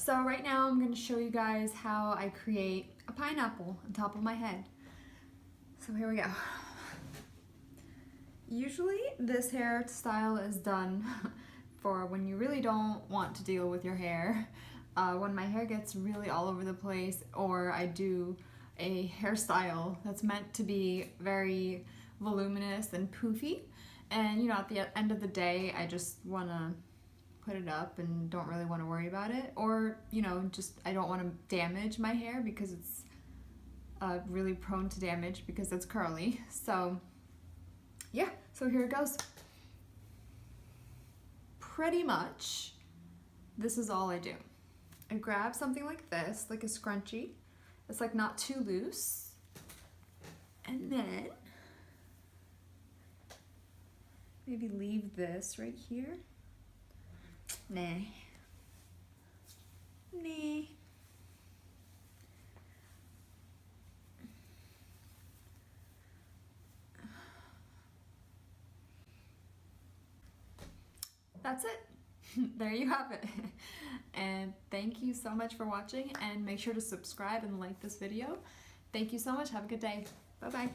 So right now I'm going to show you guys how I create a pineapple on top of my head. So here we go. Usually this hairstyle is done for when you really don't want to deal with your hair. When my hair gets really all over the place, or I do a hairstyle that's meant to be very voluminous and poofy, and you know, at the end of the day I just want to put it up and don't really want to worry about it, or you know, just I don't want to damage my hair because it's really prone to damage because it's curly. So yeah, so here it goes. Pretty much this is all I do. I grab something like this, like a scrunchie. It's like not too loose, and then maybe leave this right here. Nah. That's it. There you have it. And thank you so much for watching, and make sure to subscribe and like this video. Thank you so much. Have a good day. Bye-bye.